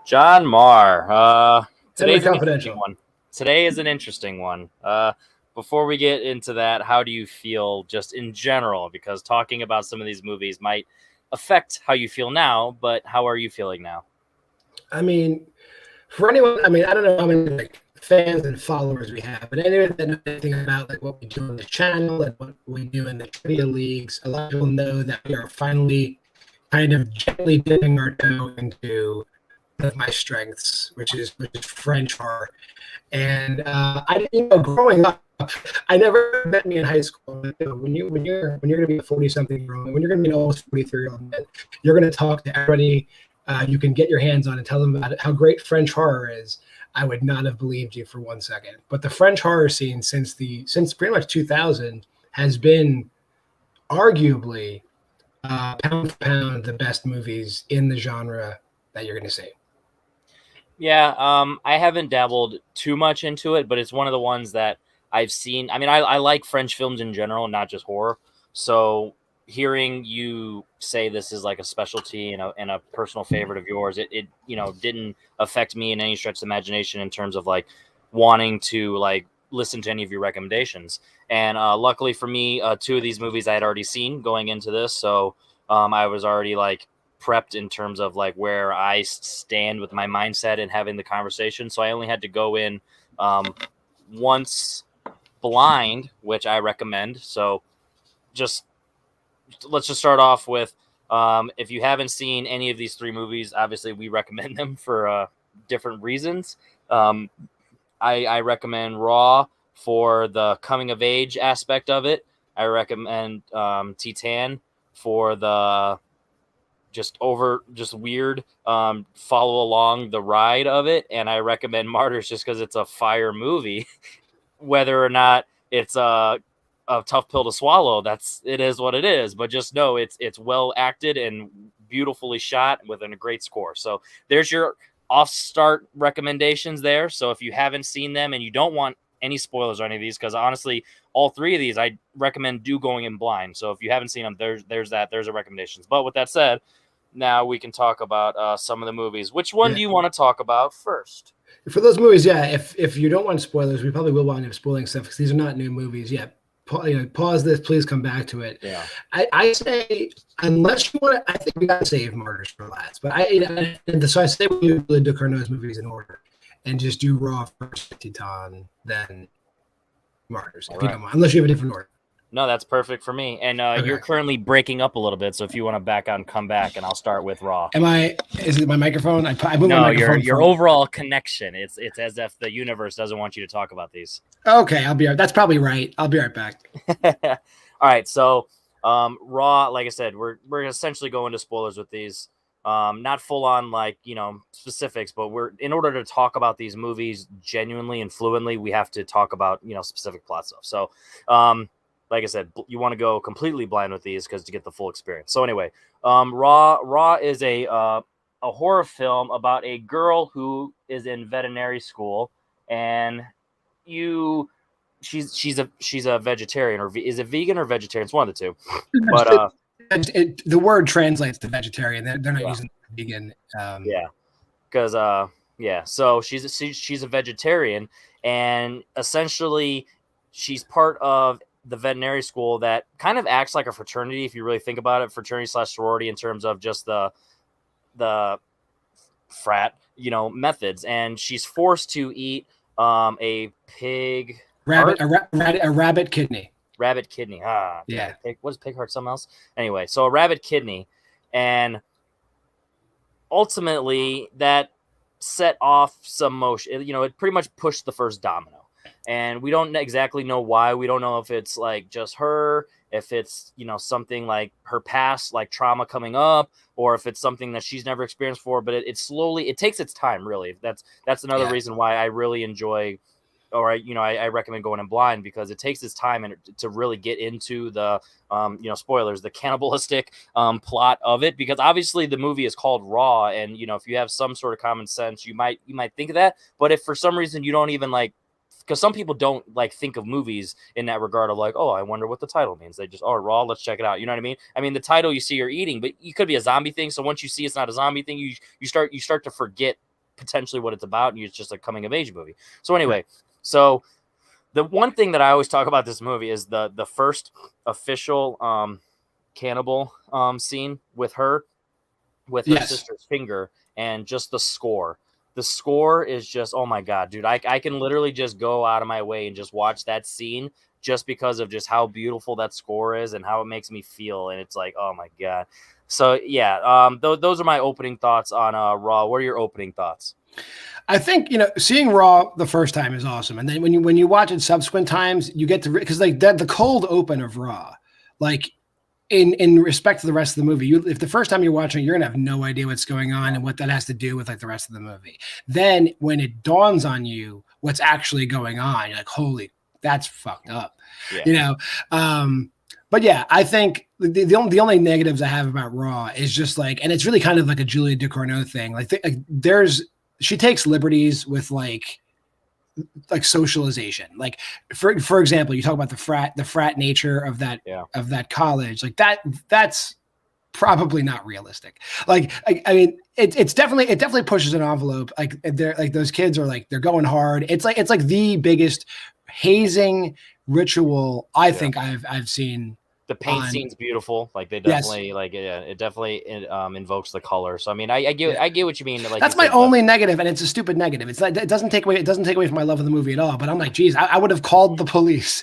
John Marr. Henry Today's an interesting Confidential. one. Today is an interesting one. Before we get into that, how do you feel just in general? Because talking about some of these movies might affect how you feel now, but how are you feeling now? I mean, for anyone, I don't know how many like fans and followers we have, but anyone that knows anything about like what we do on the channel and what we do in the trivia leagues, a lot of people know that we are finally kind of gently dipping our toe into one of my strengths, which is French horror. And growing up, I never met me in high school. When you're going to be a 40-something-year-old, when you're going to be an almost 43-year-old man, you're going to talk to everybody you can get your hands on and tell them about it, how great French horror is. I would not have believed you for 1 second. But the French horror scene since pretty much 2000 has been arguably pound for pound the best movies in the genre that you're going to see. Yeah, I haven't dabbled too much into it, but it's one of the ones that I've seen. I like French films in general, not just horror. So hearing you say this is like a specialty and a personal favorite of yours, it didn't affect me in any stretch of the imagination in terms of like wanting to like listen to any of your recommendations. And luckily for me, two of these movies I had already seen going into this, so I was already like prepped in terms of like where I stand with my mindset and having the conversation. So I only had to go in once blind, which I recommend. So let's just start off with if you haven't seen any of these three movies, obviously we recommend them for different reasons. I recommend Raw for the coming of age aspect of it. I recommend Titane for the just weird follow along the ride of it, and I recommend Martyrs just because it's a fire movie. Whether or not it's a tough pill to swallow, it is what it is, but just know it's well acted and beautifully shot with a great score. So there's your off start recommendations there. So if you haven't seen them and you don't want any spoilers or any of these, because honestly all three of these I recommend going in blind. So if you haven't seen them, there's a recommendations. But with that said, now we can talk about some of the movies. Which one do you want to talk about first? For those movies, yeah, if you don't want spoilers, we probably will wind up spoiling stuff because these are not new movies yet. Pause this, please come back to it. Yeah, I say unless you want to, I think we got to save Martyrs for last. But so I say we do the Ducournau's movies in order and just do Raw first, Titane, then Martyrs, if you don't mind, unless you have a different order. No, that's perfect for me. And okay. You're currently breaking up a little bit, so if you want to back out and come back, and I'll start with Raw. Is it my microphone? I moved no, my microphone. Your overall connection. It's as if the universe doesn't want you to talk about these. Okay, that's probably right. I'll be right back. All right, so Raw, like I said, we're essentially going to spoilers with these. Not full on like specifics, but in order to talk about these movies genuinely and fluently, we have to talk about specific plot stuff. So like I said, you want to go completely blind with these because to get the full experience. So anyway, Raw is a horror film about a girl who is in veterinary school, and she's a vegetarian, or is it vegan or vegetarian? It's one of the two. But the word translates to vegetarian. They're not using vegan. Because so she's a vegetarian, and essentially she's part of the veterinary school that kind of acts like a fraternity, if you really think about it, fraternity/sorority in terms of just the frat, methods. And she's forced to eat a pig a rabbit kidney. Rabbit kidney. Yeah. What is pig heart? Something else? Anyway, so a rabbit kidney, and ultimately that set off some motion. It pretty much pushed the first domino. And we don't exactly know why. We don't know if it's like just her, if it's, something like her past, like trauma coming up, or if it's something that she's never experienced before. But it takes its time, really. That's another reason why I really enjoy, or I recommend going in blind, because it takes its time and to really get into the, spoilers, the cannibalistic plot of it. Because obviously the movie is called Raw, and if you have some sort of common sense, you might think of that. But if for some reason you don't even like, because some people don't like think of movies in that regard of like, oh, I wonder what the title means. They just, Raw, let's check it out. You know what I mean? I mean, the title you see you're eating, but you could be a zombie thing. So once you see it's not a zombie thing, you start to forget potentially what it's about, and it's just a coming of age movie. So anyway, so the one thing that I always talk about this movie is the first official cannibal scene with her sister's finger, and just the score. The score is just, oh my God, dude. I can literally just go out of my way and just watch that scene just because of just how beautiful that score is and how it makes me feel. And it's like, oh my God. So yeah, those are my opening thoughts on Raw. What are your opening thoughts? I think, seeing Raw the first time is awesome. And then when you watch it subsequent times, you get to, because like the cold open of Raw, like in respect to the rest of the movie, if the first time you're watching, you're gonna have no idea what's going on and what that has to do with like the rest of the movie. Then when it dawns on you what's actually going on, you're like, holy, that's fucked up. Yeah. But yeah, I think the only negatives I have about Raw is just like, and it's really kind of like a Julia Ducournau thing. Like she takes liberties with like socialization. Like for example, you talk about the frat nature of that college. Like that's probably not realistic. Like I mean, it definitely pushes an envelope. Like they're like, those kids are like, they're going hard. It's like the biggest hazing ritual I think I've seen. The paint scene's beautiful. Like they definitely it definitely invokes the color. So I mean, I get what you mean. Like that's my only negative, and it's a stupid negative. It's like, it doesn't take away from my love of the movie at all. But I'm like, geez, I would have called the police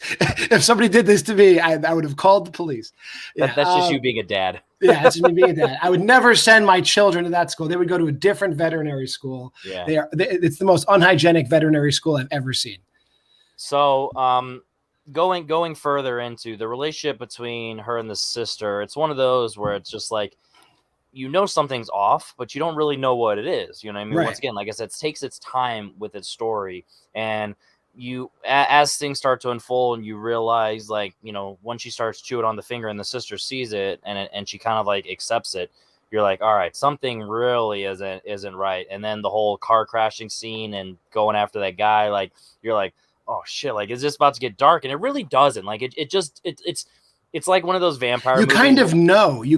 if somebody did this to me. I would have called the police. That's just you being a dad. Yeah, that's just me being a dad. I would never send my children to that school. They would go to a different veterinary school. Yeah, it's the most unhygienic veterinary school I've ever seen. So going further into the relationship between her and the sister, it's one of those where it's just like, something's off, but you don't really know what it is. You know what I mean? Right. Once again, like I said, it takes its time with its story, and as things start to unfold and you realize, like, once she starts chewing on the finger and the sister sees it and she kind of like accepts it, you're like, all right, something really isn't right. And then the whole car crashing scene and going after that guy, like, you're like, oh shit, like, is this about to get dark? And it really doesn't. Like it's like one of those vampire movies. You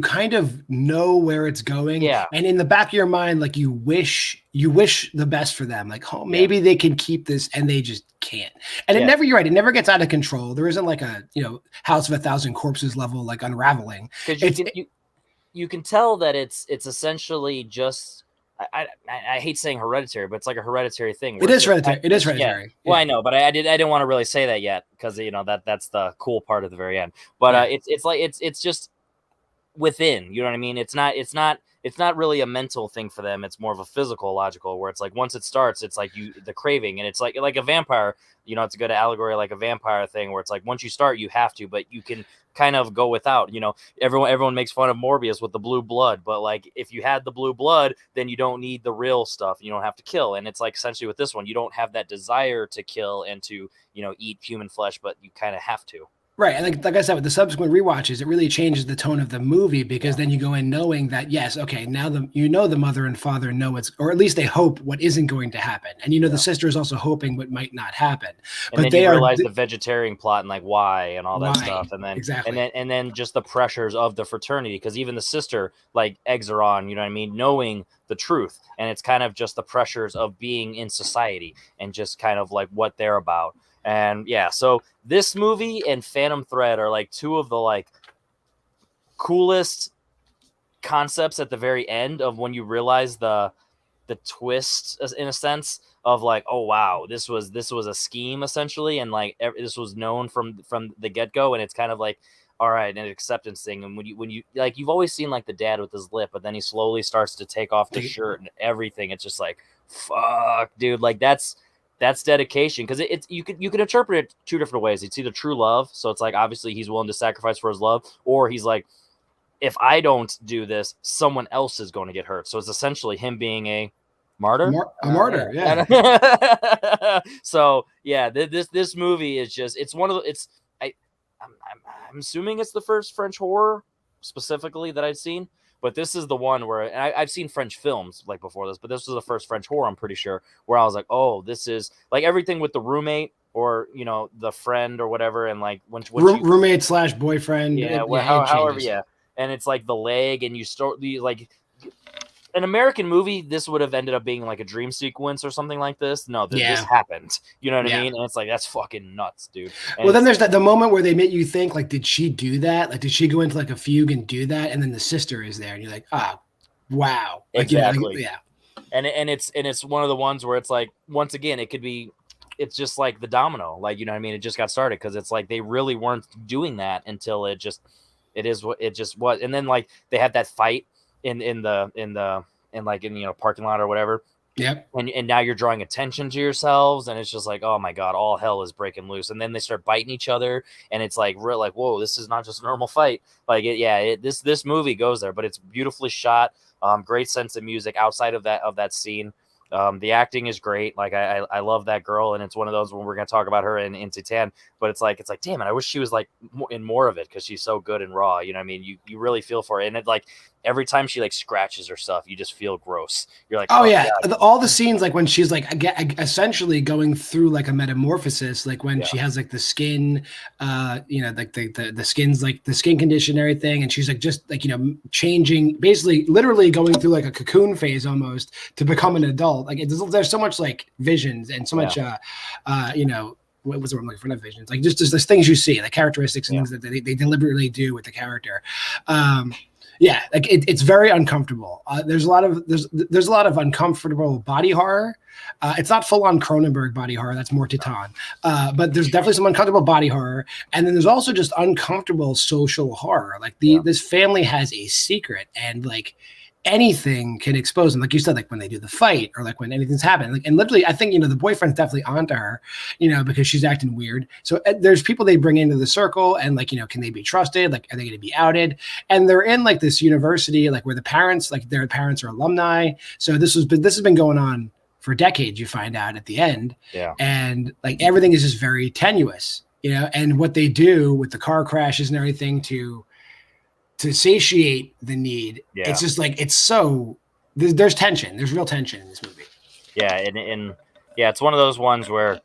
kind of know where it's going. Yeah. And in the back of your mind, like, you wish the best for them. Like, oh, maybe they can keep this, and they just can't. And you're right, it never gets out of control. There isn't like a, House of a Thousand Corpses level, like, unraveling. Because you can tell that it's essentially just, I hate saying hereditary, but it's like a hereditary thing. It is hereditary. It is hereditary. Yeah. Well, I know, but I didn't want to really say that yet because that's the cool part at the very end. But it's just within. You know what I mean? It's not really a mental thing for them. It's more of a physical, logical, where it's like once it starts, it's like the craving, and it's like a vampire. It's a good allegory, like a vampire thing, where it's like once you start, you have to, but you can kind of go without. Everyone makes fun of Morbius with the blue blood, but like if you had the blue blood, then you don't need the real stuff. You don't have to kill, and it's like essentially with this one, you don't have that desire to kill and to eat human flesh, but you kind of have to. Right. And like I said, with the subsequent rewatches, it really changes the tone of the movie, because then you go in knowing that, yes, okay, now the mother and father know or at least they hope what isn't going to happen. And the sister is also hoping what might not happen. And but then you realize the vegetarian plot and like why and all that stuff. And then exactly. and then just the pressures of the fraternity, because even the sister like eggs her on, knowing the truth. And it's kind of just the pressures of being in society and just kind of like what they're about. And yeah, so this movie and Phantom Thread are like two of the like coolest concepts at the very end of when you realize the twist, in a sense, of like, oh wow, this was a scheme essentially, and like this was known from the get-go, and it's kind of like, all right, an acceptance thing. And when you like, you've always seen like the dad with his lip, but then he slowly starts to take off the shirt and everything. It's just like, fuck, dude, like that's dedication, because you could interpret it two different ways. It's either true love, so it's like obviously he's willing to sacrifice for his love, or he's like, if I don't do this, someone else is going to get hurt. So it's essentially him being a martyr. A martyr, yeah. So yeah, this movie is just, it's one of the, I'm assuming it's the first French horror specifically that I've seen. But this is the one where, and I've seen French films like before this, but this was the first French horror, I'm pretty sure, where I was like, oh, this is like everything with the roommate or, the friend or whatever. And like when roommate / boyfriend. Yeah. However. Yeah. And it's like the leg, and you start like, an American movie, this would have ended up being like a dream sequence or something like this. No, this Yeah. happened. You know what Yeah. I mean? And it's like, that's fucking nuts, dude. And Well, then there's the moment where they make you think, like, did she do that? Like, did she go into like a fugue and do that? And then the sister is there, and you're like, ah, wow. Like, you know, exactly. like, yeah. And it's one of the ones where it's like, once again, it could be, it's just like the domino, like, you know what I mean? It just got started because it's like they really weren't doing that until it just was. And then like they had that fight in like in, you know, parking lot or whatever. Yep. And now you're drawing attention to yourselves, and it's just like, oh my god, all hell is breaking loose. And then they start biting each other, and it's like real, like, whoa, this is not just a normal fight. Like, this movie goes there, but it's beautifully shot. Great sense of music outside of that scene. The acting is great. Like I love that girl, and it's one of those when we're gonna talk about her in Titane. But it's like damn it, I wish she was like in more of it because she's so good and raw. You know what I mean? You really feel for it, and it like every time she like scratches her stuff, you just feel gross. You're like, oh yeah, God. all the scenes like when she's like essentially going through like a metamorphosis, like when she has like the skin, you know, like the skin's like the skin condition and everything, and she's like just like, you know, changing, basically literally going through like a cocoon phase almost to become an adult. Like there's so much like visions and so much you know, what was the word I'm looking for? Not visions, like just there's things you see, the characteristics and things that they deliberately do with the character. Yeah, like it's very uncomfortable. There's a lot of uncomfortable body horror. It's not full on Cronenberg body horror. That's more Titane. But there's definitely some uncomfortable body horror, and then there's also just uncomfortable social horror. Like this family has a secret, and like anything can expose them. Like you said, like when they do the fight or like when anything's happening. Like, and literally, I think, you know, the boyfriend's definitely onto her, you know, because she's acting weird. So there's people they bring into the circle, and like, you know, can they be trusted? Like, are they going to be outed? And they're in like this university, like where the parents, like their parents are alumni. So this has been going on for decades, you find out at the end. Yeah. And like everything is just very tenuous, you know, and what they do with the car crashes and everything to satiate the need. Yeah. It's just like, it's so there's tension. There's real tension in this movie. Yeah. And yeah, it's one of those ones where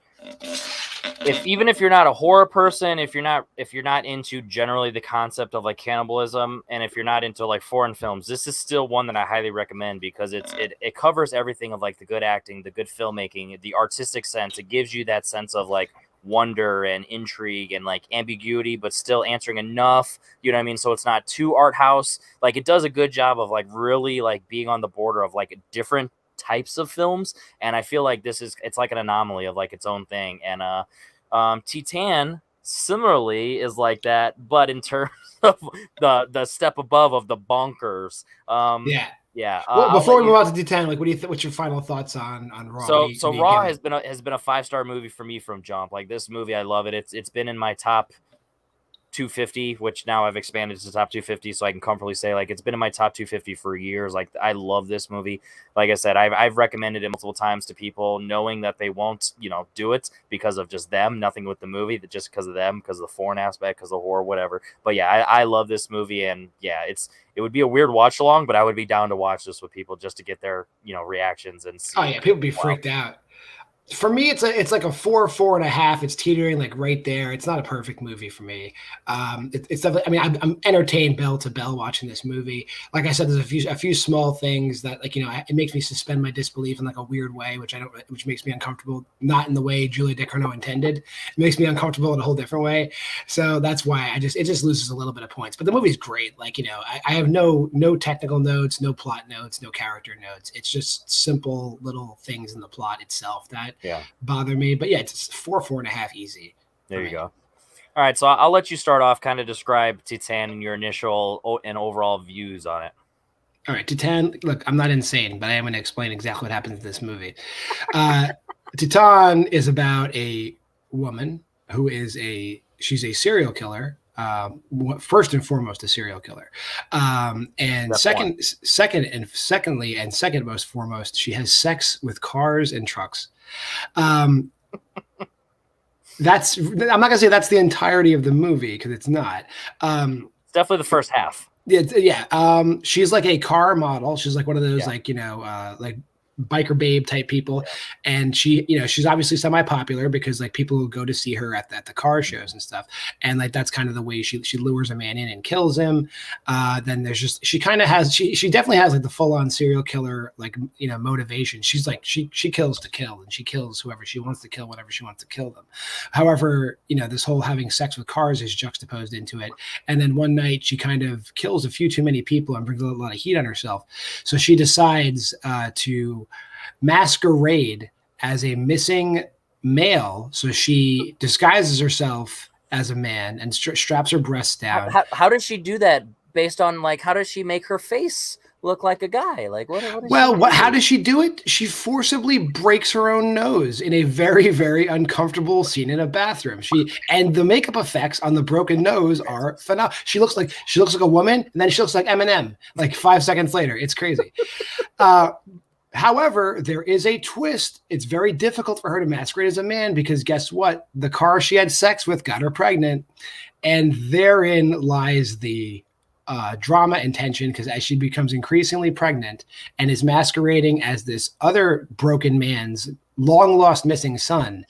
even if you're not a horror person, if you're not into generally the concept of like cannibalism, and if you're not into like foreign films, this is still one that I highly recommend because it covers everything of like the good acting, the good filmmaking, the artistic sense. It gives you that sense of like wonder and intrigue and like ambiguity, but still answering enough, you know what I mean? So it's not too art house. Like it does a good job of like really like being on the border of like different types of films. And I feel like it's like an anomaly of like its own thing. And Titane similarly is like that, but in terms of the step above of the bonkers. Yeah. Well, before we move on to Titane, like, what do you what's your final thoughts on Raw? So Raw has been a 5-star movie for me from jump. Like this movie, I love it. It's been in my top 250, which now I've expanded to top 250, so I can comfortably say like it's been in my top 250 for years. Like I love this movie. Like I said, I've recommended it multiple times to people, knowing that they won't, you know, do it because of just them, nothing with the movie, just because of them, because of the foreign aspect, because of the horror, whatever. But yeah, I love this movie, and yeah, it would be a weird watch along, but I would be down to watch this with people just to get their, you know, reactions and see. Oh yeah, people be freaked out. For me, it's like a 4.5. It's teetering like right there. It's not a perfect movie for me. It's definitely. I mean, I'm entertained bell to bell watching this movie. Like I said, there's a few small things that, like, you know, it makes me suspend my disbelief in like a weird way, which makes me uncomfortable. Not in the way Julia DeCarno intended. It makes me uncomfortable in a whole different way. So that's why it just loses a little bit of points. But the movie's great. Like, you know, I have no technical notes, no plot notes, no character notes. It's just simple little things in the plot itself that bother me. But yeah, it's 4.5 easy. There you go. All right, so I'll let you start off, kind of describe Titane and your initial and overall views on it. All right, Titane, look, I'm not insane, but I am going to explain exactly what happens in this movie. Titane is about a woman who she's a serial killer. First and foremost, a serial killer. And second most foremost, she has sex with cars and trucks. I'm not gonna say that's the entirety of the movie, because it's not. It's definitely the first half. Yeah. She's like a car model. She's like one of those like, you know, like biker babe type people, and she, she's obviously semi-popular because like people will go to see her at the car shows and stuff, and like that's kind of the way she lures a man in and kills him. Then there's just she definitely has like the full-on serial killer like motivation. She's like she kills to kill, and she kills whoever she wants to kill, whenever she wants to kill them. However, this whole having sex with cars is juxtaposed into it, and then one night she kind of kills a few too many people and brings a lot of heat on herself. So she decides to masquerade as a missing male. So she disguises herself as a man and straps her breasts down. How does she do that? Based on like, how does she make her face look like a guy? Like how does she do it? She forcibly breaks her own nose in a very, very uncomfortable scene in a bathroom. And the makeup effects on the broken nose are phenomenal. She looks like a woman, and then she looks like Eminem like 5 seconds later. It's crazy. However, there is a twist. It's very difficult for her to masquerade as a man because guess what? The car she had sex with got her pregnant, and therein lies the drama and tension, because as she becomes increasingly pregnant and is masquerading as this other broken man's long lost missing son,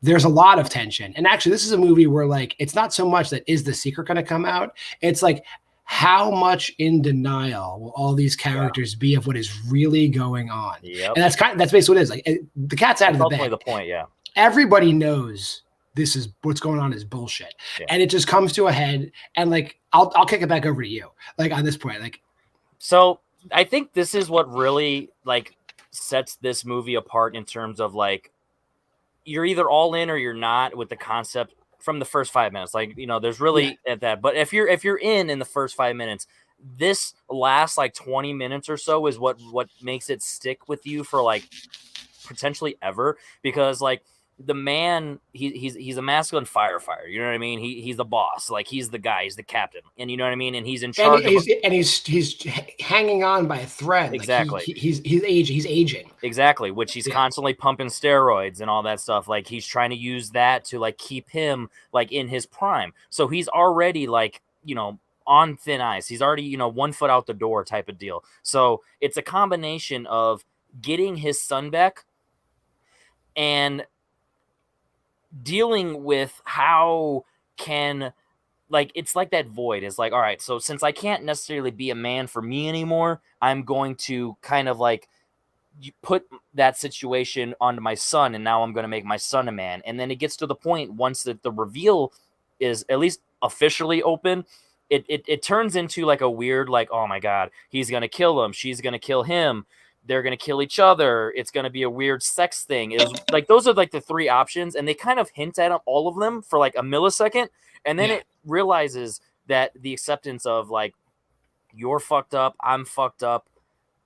there's a lot of tension. And actually, this is a movie where like it's not so much that is the secret going to come out. It's like how much in denial will all these characters be of what is really going on. And that's basically what it is. Like the cat's out of the bag. The point, yeah. Everybody knows this is what's going on is bullshit, and it just comes to a head. And like I'll kick it back over to you, like on this point, like. So I think this is what really like sets this movie apart in terms of like you're either all in or you're not with the concept from the first 5 minutes. Like there's really at that, but if you're in the first 5 minutes, this last like 20 minutes or so is what makes it stick with you for like potentially ever, because like. The man, he's a masculine firefighter. You know what I mean? He's the boss. Like he's the guy. He's the captain. And you know what I mean? And he's in charge. And he's hanging on by a thread. Exactly. Like he's aging. Exactly. Which he's constantly pumping steroids and all that stuff. Like he's trying to use that to like keep him like in his prime. So he's already like on thin ice. He's already 1 foot out the door type of deal. So it's a combination of getting his son back and dealing with how can like it's like that void is like, all right, so since I can't necessarily be a man for me anymore, I'm going to kind of like put that situation onto my son, and now I'm going to make my son a man. And then it gets to the point once that the reveal is at least officially open, it turns into like a weird like, oh my god, he's going to kill him, she's going to kill him, they're going to kill each other. It's going to be a weird sex thing. Is like, those are like the 3 options. And they kind of hint at all of them for like a millisecond. And then it realizes that the acceptance of like, you're fucked up, I'm fucked up.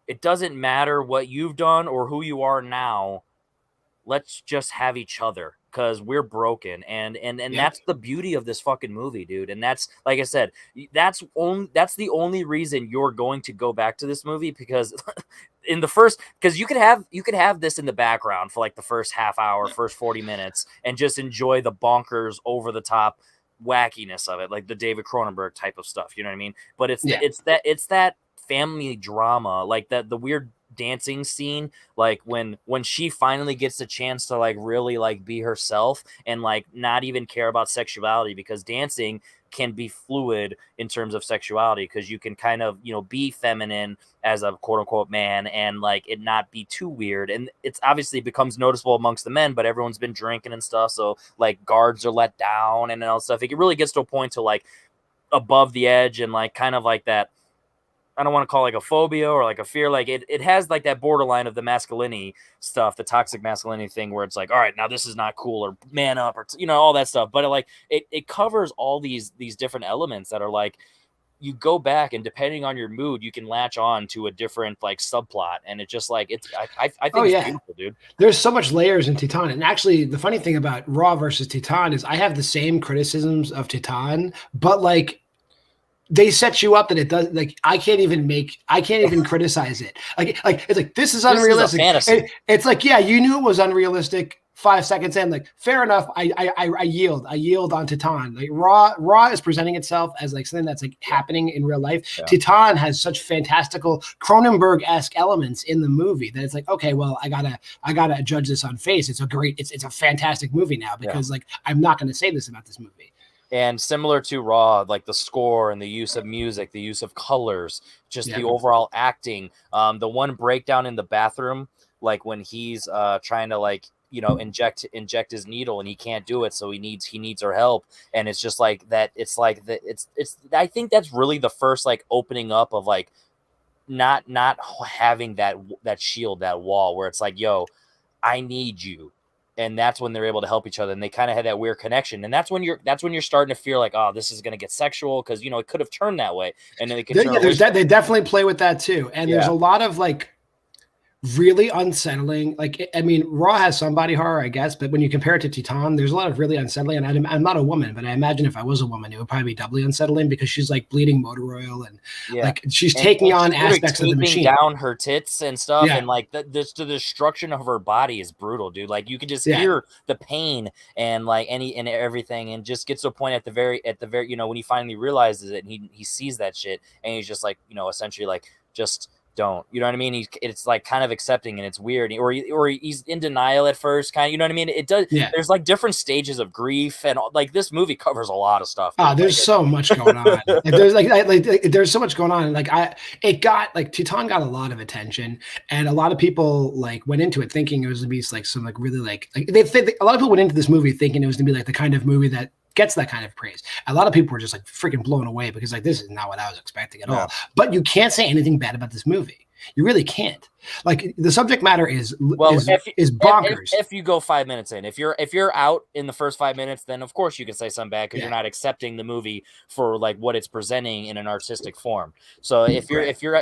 It doesn't matter what you've done or who you are now. Let's just have each other because we're broken. And that's the beauty of this fucking movie, dude. And that's, like I said, that's the only reason you're going to go back to this movie, because in the first, because you could have this in the background for like the first half hour, first 40 minutes, and just enjoy the bonkers over the top wackiness of it, like the David Cronenberg type of stuff. You know what I mean? But it's that family drama, like that the weird dancing scene, like when she finally gets the chance to like really like be herself and like not even care about sexuality, because dancing can be fluid in terms of sexuality, because you can kind of be feminine as a quote unquote man and like it not be too weird. And it's obviously becomes noticeable amongst the men, but everyone's been drinking and stuff, so like guards are let down and all stuff. It really gets to a point to like above the edge and like kind of like that, I don't want to call it like a phobia or like a fear. Like it has like that borderline of the masculinity stuff, the toxic masculinity thing, where it's like, all right, now this is not cool, or man up, or all that stuff. But it covers all these different elements that are like, you go back and depending on your mood, you can latch on to a different like subplot. And it just like, I think it's beautiful, dude. There's so much layers in Titane. And actually the funny thing about Raw versus Titane is I have the same criticisms of Titane, but like, they set you up that it does, like I can't even criticize it. Like it's like, this is unrealistic. This is a fantasy. It's like, yeah, you knew it was unrealistic 5 seconds in, like, fair enough. I yield on Titane. Like Raw is presenting itself as like something that's like happening in real life. Yeah. Titane has such fantastical Cronenberg-esque elements in the movie that it's like, okay, well, I gotta judge this on face. It's a fantastic movie now because like I'm not gonna say this about this movie. And similar to Raw, like the score and the use of music, the use of colors, just the overall acting. The one breakdown in the bathroom, like when he's trying to like, you know, inject his needle and he can't do it, so he needs her help, and it's just like that. It's like that. It's I think that's really the first like opening up of like not having that shield, that wall where it's like, yo, I need you. And that's when they're able to help each other, and they kind of had that weird connection. And that's when you're starting to feel like, oh, this is going to get sexual, because you know it could have turned that way, and then it could. They definitely play with that too, and there's a lot of like really unsettling. Like, I mean, Raw has some body horror, I guess, but when you compare it to Titane, there's a lot of really unsettling. And I'm not a woman, but I imagine if I was a woman, it would probably be doubly unsettling because she's like bleeding motor oil and like she's taking on aspects of the machine, down her tits and stuff, and like the destruction of her body is brutal, dude. Like you could just hear the pain and like and everything, and just gets to a point at the very you know when he finally realizes it and he sees that shit, and he's just like, you know, essentially like just don't, you know what I mean? It's like kind of accepting, and it's weird, or he's in denial at first, kind of, you know what I mean? It does. There's like different stages of grief, and like this movie covers a lot of stuff. Dude. There's so much going on. Like, there's so much going on. Like Titane got a lot of attention, and a lot of people like went into it thinking it was gonna be like some like really like a lot of people went into this movie thinking it was gonna be like the kind of movie that gets that kind of praise. A lot of people were just like freaking blown away because like this is not what I was expecting at all. But you can't say anything bad about this movie. You really can't. Like the subject matter is bonkers. If you go 5 minutes in, if you're out in the first 5 minutes, then of course you can say something bad because you're not accepting the movie for like what it's presenting in an artistic form. So if you're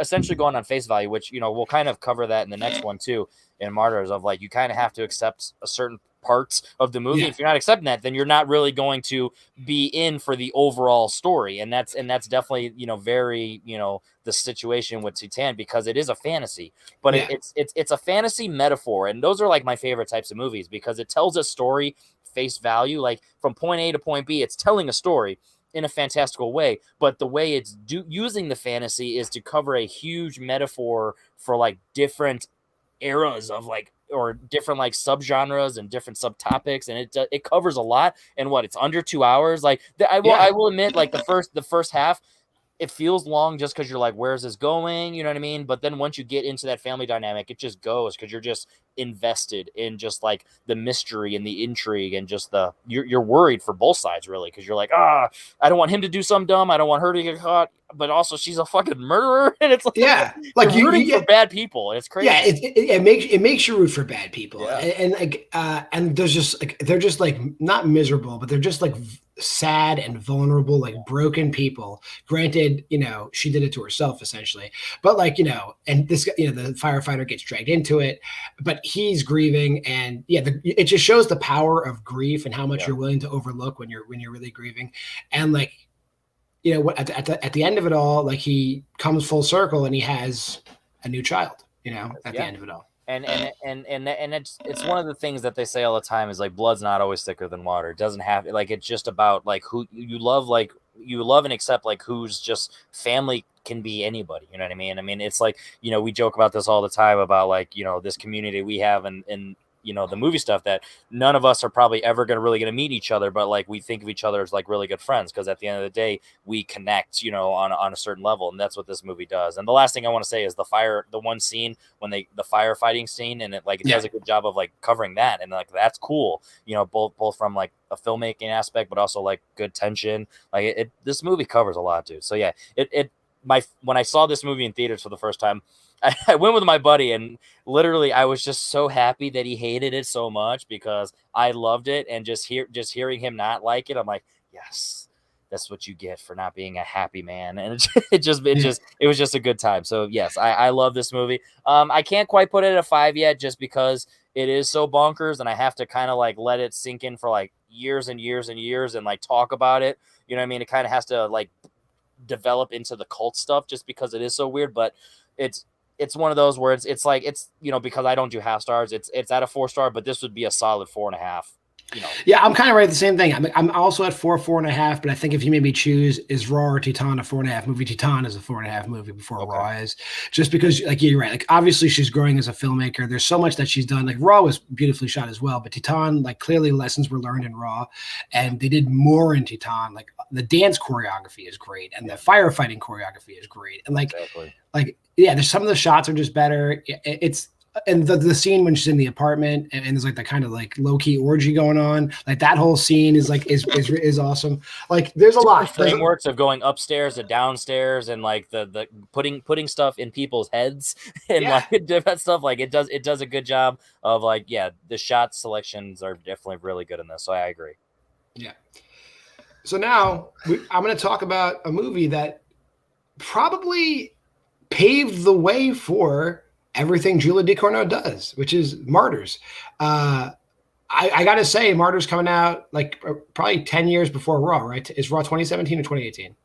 essentially going on face value, which you know we'll kind of cover that in the next one too, in Martyrs, of like you kind of have to accept a certain parts of the movie. If you're not accepting that, then you're not really going to be in for the overall story, and that's definitely, you know, very, you know, the situation with Titane, because it is a fantasy, but it's a fantasy metaphor, and those are like my favorite types of movies because it tells a story face value, like from point A to point B. It's telling a story in a fantastical way, but the way it's using the fantasy is to cover a huge metaphor for like different eras of like, or different like subgenres and different subtopics, and it covers a lot. And it's under 2 hours. Like I will admit, like the first half, it feels long just because you're like, where's this going? You know what I mean? But then once you get into that family dynamic, it just goes because you're just invested in just like the mystery and the intrigue, and just you're worried for both sides really, because you're like, I don't want him to do something dumb, I don't want her to get caught, but also she's a fucking murderer, and it's like you're rooting for bad people, and it's crazy. It makes you root for bad people, and there's just like they're just like not miserable, but they're just like sad and vulnerable, like broken people. Granted, you know, she did it to herself essentially, but like, you know, and this, you know, the firefighter gets dragged into it, but he's grieving, and it just shows the power of grief and how much you're willing to overlook when you're really grieving. And like, you know, at the end of it all, like he comes full circle and he has a new child, you know, at the end of it all. And it's one of the things that they say all the time is like blood's not always thicker than water. It doesn't have, like, it's just about like who you love, like you love and accept, like who's just family can be anybody. You know what I mean? I mean, it's like, you know, we joke about this all the time about like, you know, this community we have and you know, the movie stuff, that none of us are probably ever going to meet each other, but like we think of each other as like really good friends, because at the end of the day we connect, you know, on a certain level, and that's what this movie does. And the last thing I want to say is the one scene when the firefighting scene, and it does a good job of like covering that, and like that's cool, you know, both from like a filmmaking aspect, but also like good tension. Like this movie covers a lot, dude. So yeah, when I saw this movie in theaters for the first time, I went with my buddy, and literally I was just so happy that he hated it so much, because I loved it, and just hearing him not like it, I'm like, yes, that's what you get for not being a happy man. And it was just a good time. So yes, I love this movie. I can't quite put it at a 5 yet, just because it is so bonkers, and I have to kind of like let it sink in for like years and years and years, and like talk about it. You know what I mean? It kind of has to like develop into the cult stuff, just because it is so weird. But it's one of those where it's like, it's, you know, because I don't do half stars, it's at a 4-star, but this would be a solid 4.5. You know. Yeah, I'm kind of right at the same thing. I'm also at 4.5, but I think if you made me choose, is Raw or Titane a 4.5 movie? Titane is a 4.5 movie before Raw is, just because, like, you're right. Like, obviously she's growing as a filmmaker. There's so much that she's done. Like, Raw was beautifully shot as well, but Titane, like, clearly lessons were learned in Raw, and they did more in Titane. Like, the dance choreography is great, and the firefighting choreography is great, and yeah, there's some of the shots are just better. It's and the scene when she's in the apartment and there's like that kind of like low-key orgy going on, like that whole scene is like is awesome. Like there's a lot frameworks of going upstairs and downstairs and like the putting stuff in people's heads and like different stuff. Like it does a good job of like, yeah, the shot selections are definitely really good in this, so I agree. Yeah. So now I'm going to talk about a movie that probably paved the way for everything Julia Ducournau does, which is Martyrs. I got to say, Martyrs coming out like probably 10 years before Raw, right? Is Raw 2017 or 2018?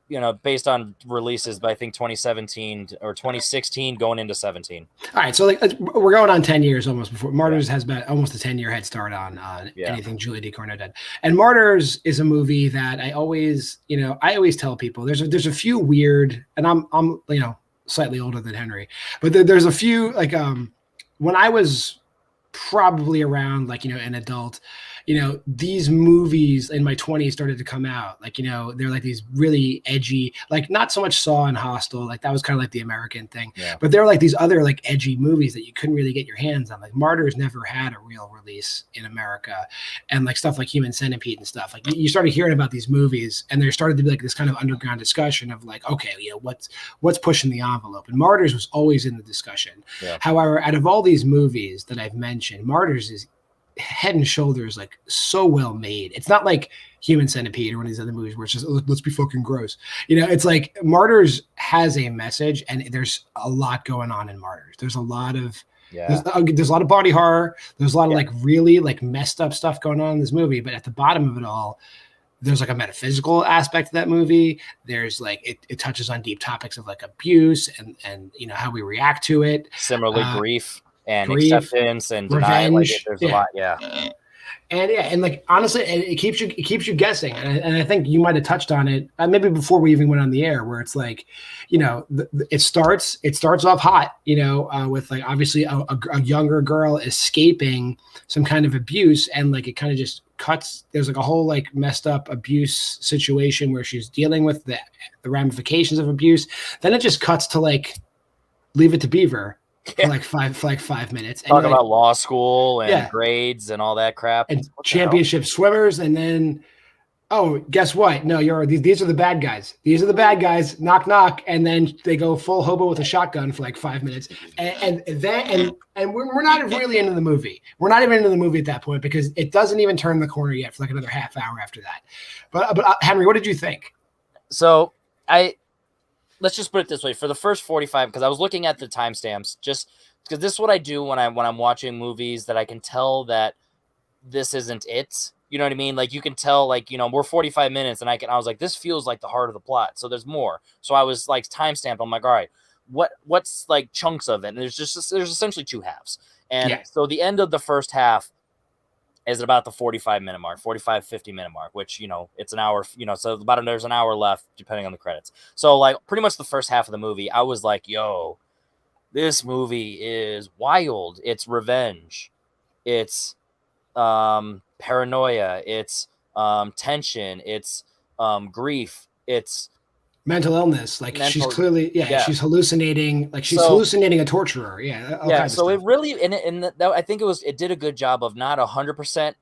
You know, based on releases, but I think 2017 or 2016 going into 17. All right, so like we're going on 10 years almost before Martyrs has been almost a 10-year head start on anything Julia Ducournau did. And Martyrs is a movie that I always tell people there's a few weird, and I'm slightly older than Henry, but there's a few like when I was probably around like an adult, these movies in my 20s started to come out. Like, they're like these really edgy, like not so much Saw and Hostel, like that was kind of like the American thing, but there were like these other like edgy movies that you couldn't really get your hands on. Like Martyrs never had a real release in America, and like stuff like Human Centipede and stuff. Like you started hearing about these movies, and there started to be like this kind of underground discussion of like, okay, what's pushing the envelope, and Martyrs was always in the discussion. However, out of all these movies that I've mentioned, Martyrs is head and shoulders like so well made. It's not like Human Centipede or one of these other movies where it's just let's be fucking gross. It's like Martyrs has a message, and there's a lot going on in Martyrs. There's a lot of there's a lot of body horror. There's a lot of like really like messed up stuff going on in this movie, but at the bottom of it all, there's like a metaphysical aspect to that movie. There's like it touches on deep topics of like abuse and how we react to it. Similarly, grief and acceptance and revenge. Like there's a lot, and like honestly, it keeps you guessing. And I think you might have touched on it maybe before we even went on the air, where it's like, it starts off hot, with like obviously a younger girl escaping some kind of abuse, and like it kind of just cuts. There's like a whole like messed up abuse situation where she's dealing with the ramifications of abuse. Then it just cuts to like Leave It to Beaver. For like 5 minutes. Talk about law school and grades and all that crap. And championship swimmers. And then, oh, guess what? No, these are the bad guys. These are the bad guys. Knock, knock. And then they go full hobo with a shotgun for like 5 minutes. And we're not really into the movie. We're not even into the movie at that point because it doesn't even turn the corner yet for like another half hour after that. But Henry, what did you think? So let's just put it this way. For the first 45, because I was looking at the timestamps, just because this is what I do when I'm watching movies that I can tell that this isn't it. You know what I mean? Like you can tell, like, we're 45 minutes and I was like, this feels like the heart of the plot. So there's more. So I was like timestamped. I'm like, all right, what's like chunks of it? And there's essentially two halves. And so the end of the first half is about the 45-minute mark, 50-minute mark, which, it's an hour, so there's an hour left depending on the credits. So like pretty much the first half of the movie, I was like, yo, this movie is wild. It's revenge. It's paranoia. It's tension. It's grief. It's mental illness. Like she's clearly, she's hallucinating. Like she's hallucinating a torturer. So it really, I think it did a good job of not 100%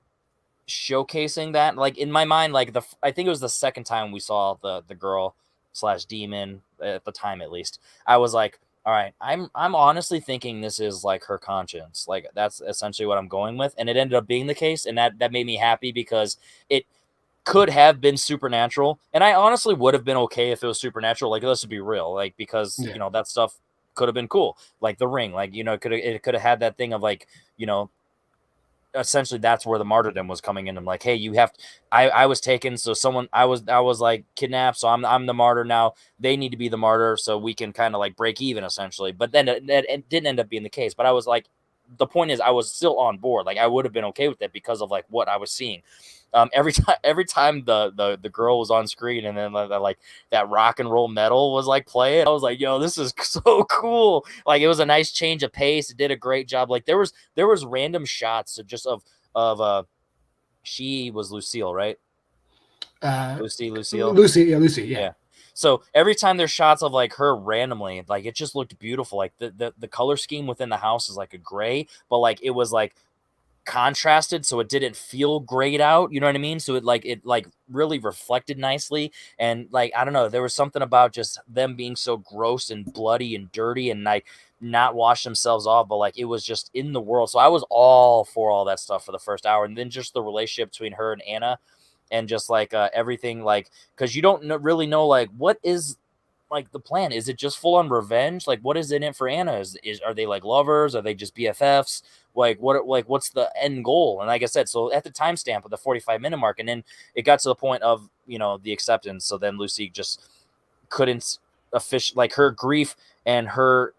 showcasing that. Like in my mind, like I think it was the second time we saw the girl / demon at the time, at least. I was like, all right, I'm honestly thinking this is like her conscience. Like that's essentially what I'm going with. And it ended up being the case. And that made me happy because it could have been supernatural, and I honestly would have been okay if it was supernatural. Like, let's be real, like because that stuff could have been cool, like The Ring. Like it could have had that thing of like essentially that's where the martyrdom was coming in. I'm like, hey, you have to, I was taken, so I was like kidnapped, so I'm the martyr now. They need to be the martyr so we can kind of like break even essentially. But then it didn't end up being the case. But I was like, the point is I was still on board. Like I would have been okay with it because of like what I was seeing. Every time the girl was on screen and then like that rock and roll metal was like playing, I was like, yo, this is so cool. Like it was a nice change of pace. It did a great job. Like there was random shots of she was Lucille, right? Lucy, yeah. So every time there's shots of like her randomly, like it just looked beautiful. Like the color scheme within the house is like a gray, but like it was like contrasted, so it didn't feel grayed out. You know what I mean? So it really reflected nicely. And like I don't know, there was something about just them being so gross and bloody and dirty and like not wash themselves off, but like it was just in the world. So I was all for all that stuff for the first hour, and then just the relationship between her and Anna, and just like everything, like because you don't really know like what is like the plan. Is it just full on revenge? Like what is in it for Anna? Are they like lovers? Are they just BFFs? What's the end goal? And like I said, so at the timestamp of the 45-minute mark, and then it got to the point of the acceptance. So then Lucy just couldn't like her grief and her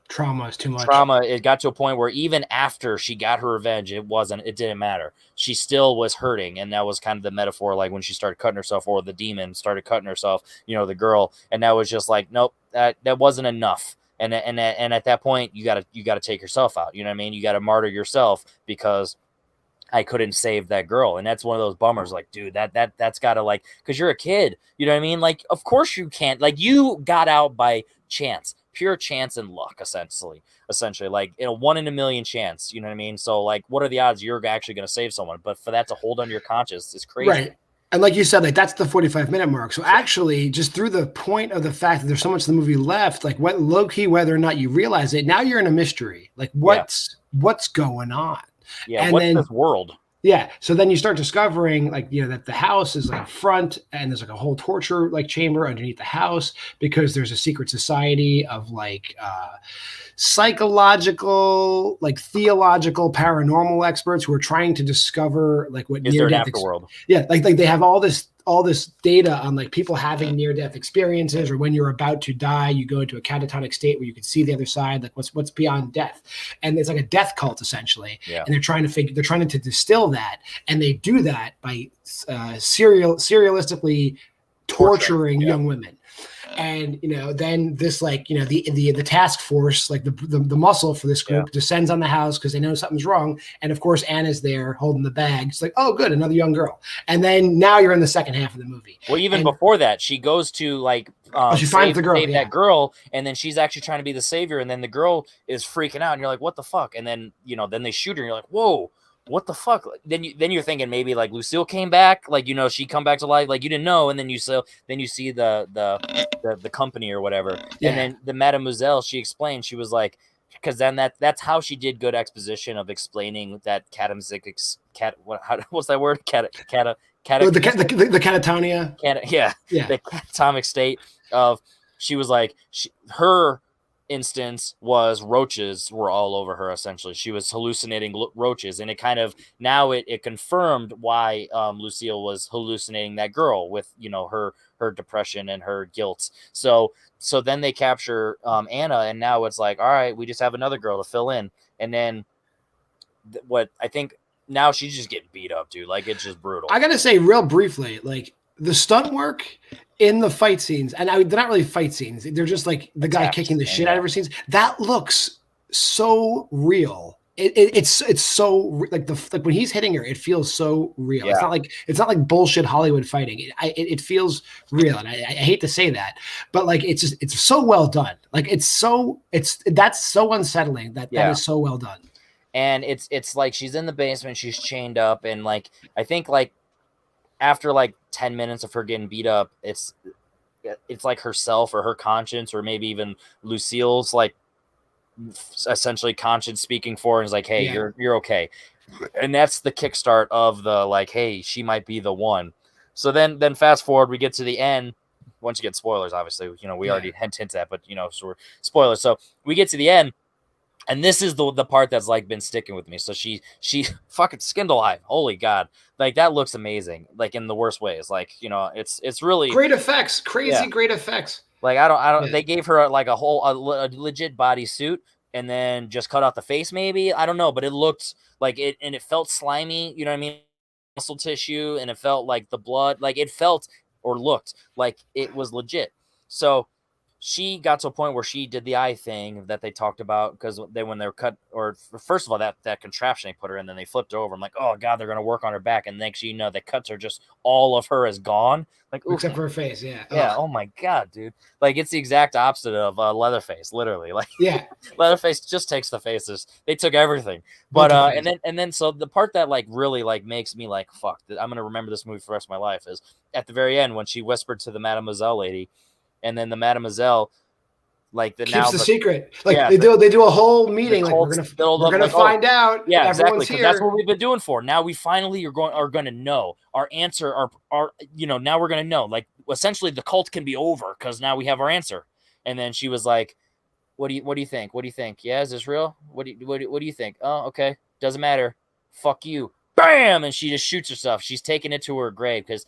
trauma is too much. It got to a point where even after she got her revenge, it didn't matter. She still was hurting. And that was kind of the metaphor, like when she started cutting herself, or the demon started cutting herself, the girl. And that was just like, nope, that wasn't enough. And at that point, you gotta take yourself out. You know what I mean? You gotta martyr yourself because I couldn't save that girl. And that's one of those bummers. Like, dude, that's gotta, like, because you're a kid. You know what I mean? Like, of course you can't. Like, you got out by chance. Pure chance and luck, essentially, like 1 in a million chance. You know what I mean? So like, what are the odds you're actually going to save someone? But for that to hold on your conscience is crazy. Right. And like you said, like that's the 45-minute mark. So actually, just through the point of the fact that there's so much of the movie left, like what low key, whether or not you realize it, now you're in a mystery. Like what's going on? Yeah. And what's this world? Yeah. So then you start discovering that the house is like a front, and there's like a whole torture like chamber underneath the house, because there's a secret society of like psychological, like theological, paranormal experts who are trying to discover like what is there an afterworld. Yeah. Like they have all this data on like people having near-death experiences, or when you're about to die, you go into a catatonic state where you can see the other side, like what's beyond death. And it's like a death cult essentially. Yeah. And they're trying to distill that. And they do that by serialistically torturing young women. And then this the task force, like the muscle for this group, descends on the house because they know something's wrong. And of course Anna's there holding the bag. It's like, oh good, another young girl. And then now you're in the second half of the movie. Well, even before that, she goes to like she finds the girl, save that girl, and then she's actually trying to be the savior, and then the girl is freaking out, and you're like, what the fuck? And then then they shoot her, and you're like, whoa, what the fuck? Then you're thinking maybe like Lucille came back, like she come back to life, like you didn't know, and then you see the company or whatever, and then the Mademoiselle, she explained, she was like, because then that's how she did good exposition of explaining that what's that word? The catatonia. The catatonic state of, she was like, her instance was roaches were all over her. Essentially, she was hallucinating roaches, and it kind of it confirmed why Lucille was hallucinating that girl with her depression and her guilt. So then they capture Anna, and now it's like, all right, we just have another girl to fill in, and then what I think now she's just getting beat up, dude. Like it's just brutal. I gotta say, real briefly, like the stunt work in the fight scenes, and they're not really fight scenes. They're just like the guy kicking the shit out of her scenes. That looks so real. It's so like when he's hitting her, it feels so real. Yeah. It's not like bullshit Hollywood fighting. It feels real, and I hate to say that, but like it's so well done. Like that's so unsettling. That is so well done. And it's like she's in the basement, she's chained up, and like I think like after like 10 minutes of her getting beat up, it's like herself or her conscience, or maybe even Lucille's like essentially conscience speaking for her, and is like, hey, you're okay. And that's the kickstart of the like, hey, she might be the one. So then fast forward, we get to the end. Once you get spoilers, obviously, we already hinted at, but so we're spoilers. So we get to the end, And this is the part that's like been sticking with me. So she fucking Skindle Eye. Holy God. Like that looks amazing. Like in the worst ways. Like, you know, it's really Great effects, yeah. crazy great effects. Like I don't. Yeah. They gave her like a legit bodysuit, and then just cut out the face. Maybe I don't know, but it looked like it, and it felt slimy. You know what I mean? Muscle tissue, and it felt like the blood. Like it felt or looked like it was legit. So she got to a point where she did the eye thing that they talked about, because when they were cut, or first of all, that contraption they put her in, then they flipped her over. I'm like, oh God, they're gonna work on her back, and next you know, the cuts are just all of her is gone. Like, oof. Except for her face, yeah. Yeah. Oh my God, dude. Like it's the exact opposite of Leatherface, literally. Like Yeah. Leatherface just takes the faces. They took everything. But and then so the part that like really like makes me like, fuck, I'm gonna remember this movie for the rest of my life is at the very end when she whispered to the Mademoiselle lady, and then the Mademoiselle like keeps the secret. Like yeah, they do a whole meeting. Like we're gonna like, find out. Yeah, exactly. Because that's what we've been doing for. Now we finally are going to know our answer. Our you know, now we're going to know. Like essentially the cult can be over because now we have our answer. And then she was like, what do you think? What do you think? Yeah, is this real? What do you think? Oh, okay. Doesn't matter. Fuck you. Bam! And she just shoots herself. She's taking it to her grave because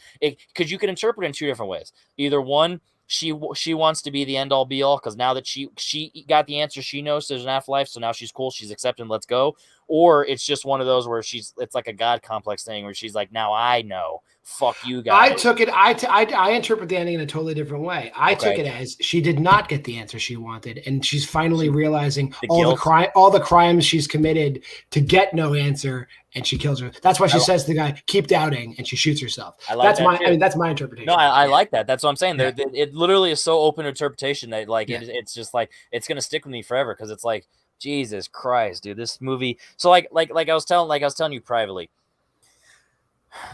you can interpret it in two different ways. Either one, she wants to be the end all be all because now that she got the answer, she knows there's an afterlife, so now she's cool, she's accepting, let's go. Or it's just one of those where it's like a God complex thing where she's like, now I know, fuck you guys. I took it. I interpret the ending in a totally different way. I took it as she did not get the answer she wanted, and she's finally realizing all the crimes she's committed to get no answer, and she kills her. That's why she says to the guy, "Keep doubting," and she shoots herself. That's my interpretation. No, I like that. That's what I'm saying. Yeah. It literally is so open to interpretation that like it's just like it's gonna stick with me forever because it's like Jesus Christ, dude, this movie. So like I was telling you privately,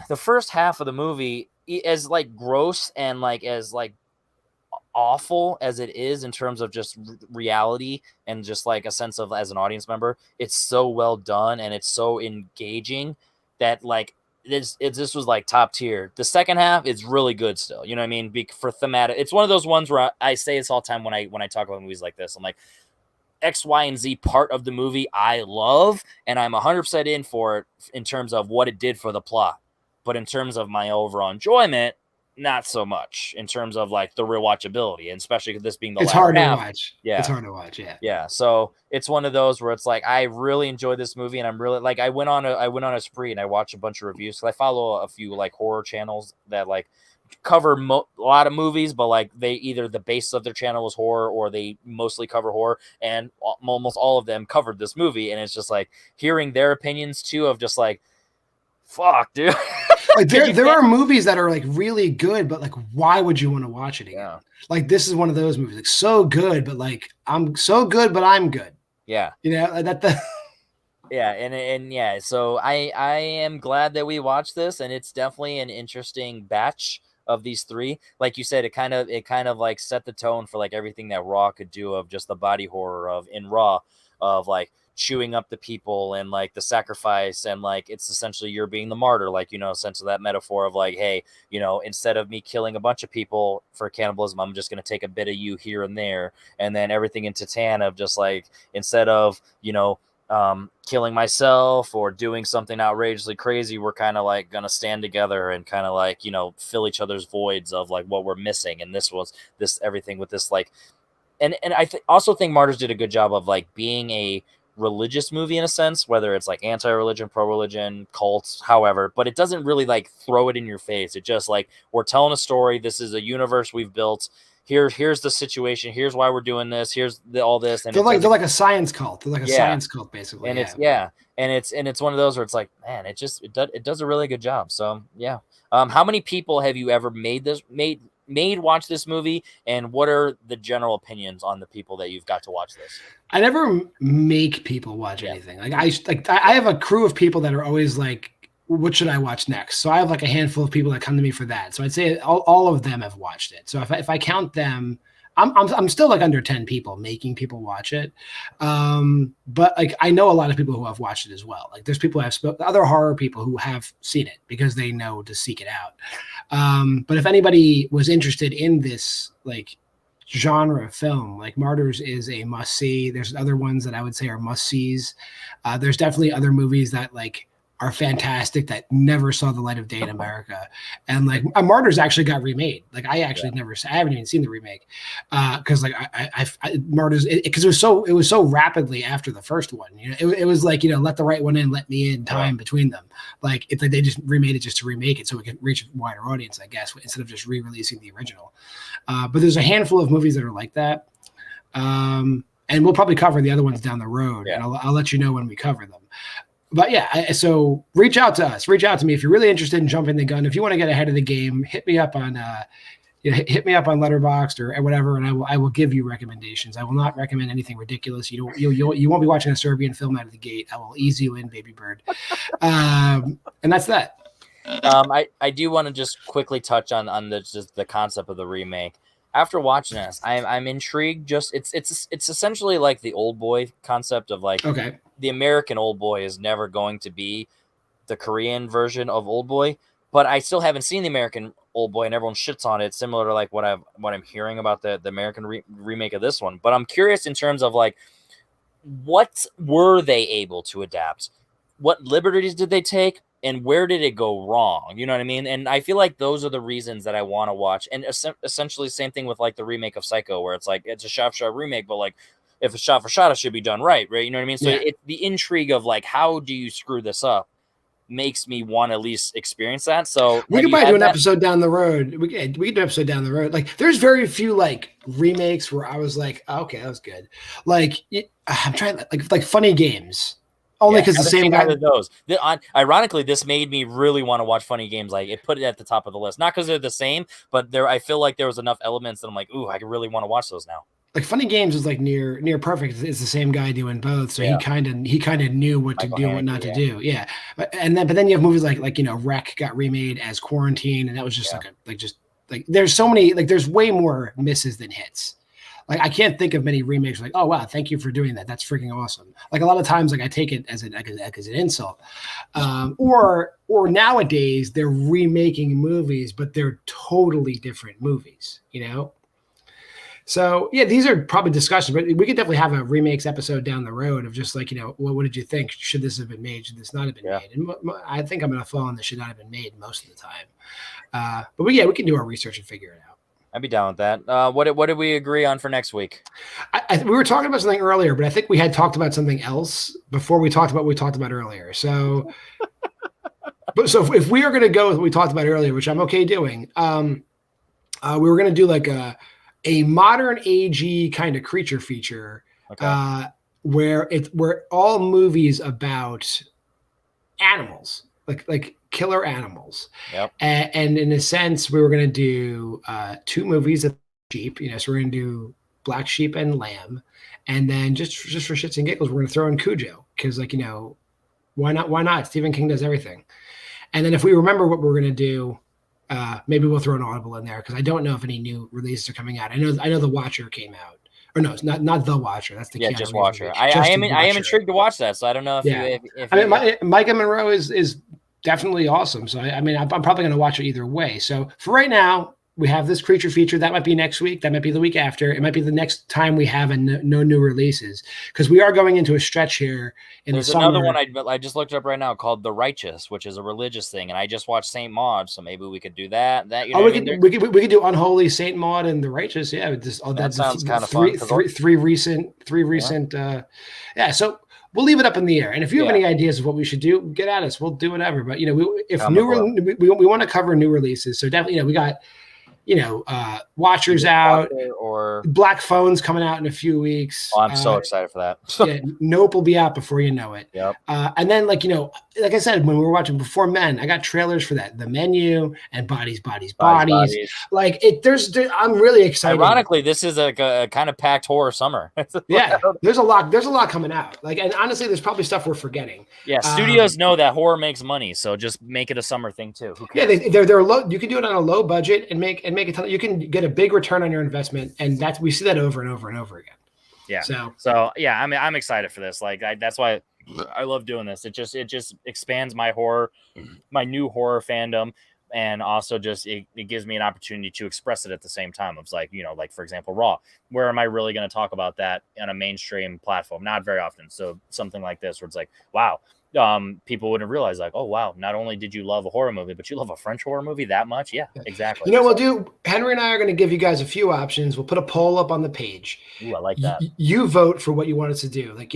the first half of the movie, as like gross and like as like awful as it is in terms of just reality and just like a sense of as an audience member, it's so well done and it's so engaging that like this was like top tier. The second half is really good still, you know what I mean? For thematic, it's one of those ones where I say this all the time when I talk about movies like this. I'm like, X, Y, and Z part of the movie I love, and I'm 100% in for it in terms of what it did for the plot. But in terms of my overall enjoyment, not so much in terms of like the rewatchability, and especially this being the it's hard to watch. Yeah, it's hard to watch. Yeah. So it's one of those where it's like I really enjoyed this movie, and I'm really like I went on a spree and I watched a bunch of reviews because I follow a few like horror channels that like cover a lot of movies, but like they either the base of their channel is horror or they mostly cover horror, and almost all of them covered this movie, and it's just like hearing their opinions too of just like, fuck, dude. Like there are movies that are like really good, but like why would you want to watch it again? Yeah. Like this is one of those movies, like so good, but like I'm so good, but I'm good. Yeah, you know that. Yeah, and yeah, so I am glad that we watched this, and it's definitely an interesting batch of these three. Like you said, it kind of like set the tone for like everything that Raw could do of just the body horror of in Raw of like chewing up the people and like the sacrifice, and like it's essentially you're being the martyr, like, you know, sense of that metaphor of like, hey, you know, instead of me killing a bunch of people for cannibalism, I'm just going to take a bit of you here and there. And then everything in Titane of just like, instead of, you know, killing myself or doing something outrageously crazy, we're kind of like gonna stand together and kind of like, you know, fill each other's voids of like what we're missing. And this everything with this like, and I also think Martyrs did a good job of like being a religious movie in a sense, whether it's like anti-religion, pro-religion, cults, however, but it doesn't really like throw it in your face. It just like, we're telling a story. This is a universe we've built. Here's the situation. Here's why we're doing this. Here's all this. And they're like a science cult. They're like a science cult, basically. And it's one of those where it's like, man, it does a really good job. So yeah. How many people have you ever made watch this movie, and what are the general opinions on the people that you've got to watch this? I never make people watch anything. Like I have a crew of people that are always like, what should I watch next? So I have like a handful of people that come to me for that. So I'd say all of them have watched it. So if I count them, I'm still like under 10 people making people watch it. But like, I know a lot of people who have watched it as well. Like there's people other horror people who have seen it because they know to seek it out. But if anybody was interested in this, like genre of film. Like Martyrs is a must see. There's other ones that I would say are must sees. There's definitely other movies that like are fantastic that never saw the light of day in America. And like Martyrs actually got remade. Like I actually I haven't even seen the remake. Cause like Martyrs, cause it was so rapidly after the first one, you know, it was like, you know, let the right one in, let me in time between them. Like it's like they just remade it just to remake it so it could reach a wider audience, I guess, instead of just re-releasing the original. But there's a handful of movies that are like that. And we'll probably cover the other ones down the road, and I'll let you know when we cover them. But yeah, so reach out to us. Reach out to me if you're really interested in jumping the gun. If you want to get ahead of the game, hit me up on hit me up on Letterboxd or whatever, and I will give you recommendations. I will not recommend anything ridiculous. You won't be watching a Serbian film out of the gate. I will ease you in, baby bird. And that's that. I do want to just quickly touch on the concept of the remake. After watching this, I'm intrigued. Just it's essentially like the Old Boy concept of like the American Old Boy is never going to be the Korean version of Old Boy, but I still haven't seen the American Old Boy, and everyone shits on it. Similar to like what I'm hearing about the American remake of this one. But I'm curious in terms of like what were they able to adapt? What liberties did they take? And where did it go wrong? You know what I mean? And I feel like those are the reasons that I want to watch. And essentially same thing with like the remake of Psycho, where it's like, it's a shot for shot remake, but like if it's shot for shot, it should be done right? You know what I mean? So the intrigue of like, how do you screw this up makes me want to at least experience that. So we could probably do an episode down the road. We could do an episode down the road. Like there's very few like remakes where I was like, oh, okay, that was good. Like I'm trying like Funny Games. Only because the same guy. Those. Ironically, this made me really want to watch Funny Games. Like it put it at the top of the list, not because they're the same, but I feel like there was enough elements that I'm like, ooh, I really want to watch those now. Like Funny Games is like near perfect. It's the same guy doing both, so he kind of knew what to do and what not to do. Yeah, but then you have movies like you know Wreck got remade as Quarantine, and that was just like there's so many there's way more misses than hits. Like I can't think of many remakes like, oh wow, thank you for doing that. That's freaking awesome. Like a lot of times, like I take it as an insult. Or nowadays they're remaking movies, but they're totally different movies, you know? So yeah, these are probably discussions, but we could definitely have a remakes episode down the road of just like, you know, what did you think? Should this have been made? Should this not have been made? And I think I'm going to fall on this should not have been made most of the time. But we can do our research and figure it out. I'd be down with that. What did we agree on for next week? We were talking about something earlier, but I think we had talked about something else before we talked about what we talked about earlier. So, so if we are going to go with what we talked about earlier, which I'm okay doing, we were going to do like a modern AG kind of creature feature, where all movies about animals, like killer animals. Yep. And in a sense, we were going to do 2 movies of sheep, you know, so we're going to do Black Sheep and Lamb. And then just for shits and giggles, we're going to throw in Cujo because, like, you know, why not? Stephen King does everything. And then if we remember what we're going to do, maybe we'll throw an Audible in there because I don't know if any new releases are coming out. I know The Watcher came out. Or no, it's not The Watcher. That's the just Watcher. I am intrigued to watch that, so I don't know if Micah Monroe is definitely awesome. So I'm probably going to watch it either way. So for right now, we have this creature feature. That might be next week. That might be the week after. It might be the next time we have no new releases because we are going into a stretch here in the summer. There's another one I just looked up right now called The Righteous, which is a religious thing, and I just watched Saint Maud, so maybe we could do that. We could do Unholy, Saint Maud, and The Righteous. Yeah, that sounds kind of fun. Three recent. So we'll leave it up in the air. And if you have any ideas of what we should do, get at us. We'll do whatever. But we want to cover new releases. So definitely, we got. Watchers out, or Black Phone's coming out in a few weeks. Oh, I'm so excited for that. Nope will be out before you know it. Yep. And then, like I said, when we were watching Before Men, I got trailers for that. The Menu and Bodies. Like I'm really excited. Ironically, this is a kind of packed horror summer. There's a lot coming out. Like, and honestly, there's probably stuff we're forgetting. Yeah, studios know that horror makes money, so just make it a summer thing too. Who cares? Yeah, they're low. You can do it on a low budget and make a ton. You can get a big return on your investment, and we see that over and over and over again. Yeah. So yeah, I'm excited for this. Like that's why I love doing this. It just expands my new horror fandom. and also just it gives me an opportunity to express it at the same time. It's like, like for example, Raw. Where am I really going to talk about that on a mainstream platform? Not very often. So something like this, where it's like, wow, people wouldn't realize, like, oh wow, not only did you love a horror movie, but you love a French horror movie that much. Yeah, exactly. We'll do. Henry and I are going to give you guys a few options. We'll put a poll up on the page. Ooh, I like that. You vote for what you want us to do. Like,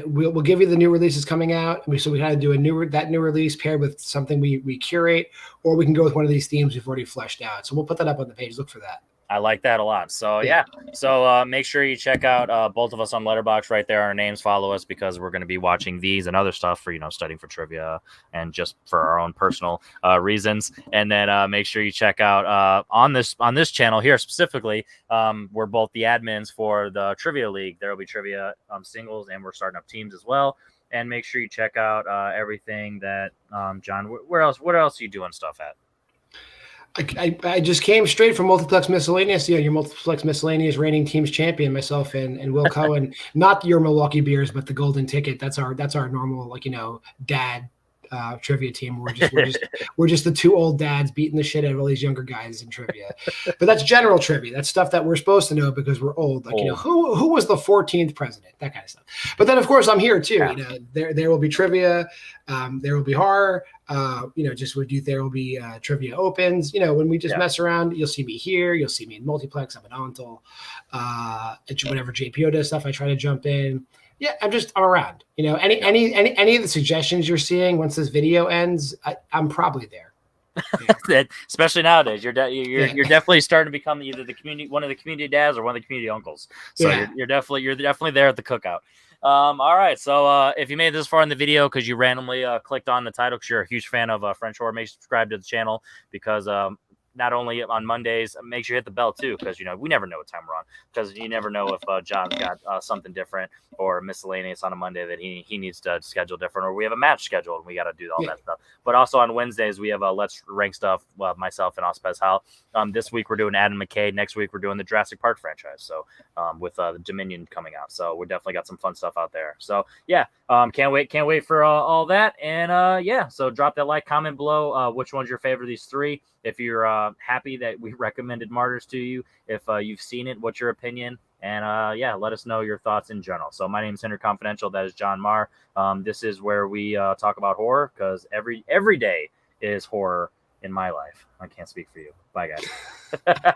we'll give you the new releases coming out. So we kind of do that new release paired with something we curate, or we can go with one of these themes we've already fleshed out. So we'll put that up on the page. Look for that. I like that a lot. So yeah. So make sure you check out both of us on Letterboxd. Right there, our names. Follow us, because we're going to be watching these and other stuff for studying for trivia and just for our own personal reasons. And then make sure you check out on this channel here specifically. We're both the admins for the Trivia League. There will be trivia singles, and we're starting up teams as well. And make sure you check out everything that John. What else are you doing stuff at? I just came straight from Multiplex Miscellaneous. Your Multiplex Miscellaneous reigning teams champion, myself and Will Cohen. Not your Milwaukee Bears, but the Golden Ticket. That's our normal dad trivia team. We're just the two old dads beating the shit out of all these younger guys in trivia. But that's general trivia. That's stuff that we're supposed to know because we're old. Who was the 14th president? That kind of stuff. But then of course I'm here too. Yeah. There will be trivia. There will be horror. There will be trivia opens. When we just mess around, you'll see me here. You'll see me in Multiplex. I'm at Ontel. Whenever JPO does stuff, I try to jump in. Yeah, I'm around. Any of the suggestions you're seeing once this video ends, I'm probably there. Yeah. Especially nowadays, you're definitely starting to become either one of the community dads or one of the community uncles. So you're definitely there at the cookout. All right. So if you made this far in the video because you randomly clicked on the title because you're a huge fan of French horror, make sure you subscribe to the channel, because not only on Mondays, make sure you hit the bell too, because we never know what time we're on, because you never know if John's got something different or miscellaneous on a Monday that he needs to schedule different, or we have a match scheduled and we got to do all that stuff. But also on Wednesdays we have Let's Rank stuff. Myself and Ospez Hal. This week we're doing Adam McKay. Next week we're doing the Jurassic Park franchise. So with the Dominion coming out, so we definitely got some fun stuff out there. So yeah, can't wait for all that. And so drop that like, comment below which one's your favorite of these three. If you're happy that we recommended Martyrs to you, if you've seen it, what's your opinion? And let us know your thoughts in general. So my name is Henry Confidential. That is John Marr. This is where we talk about horror, because every day is horror in my life. I can't speak for you. Bye, guys.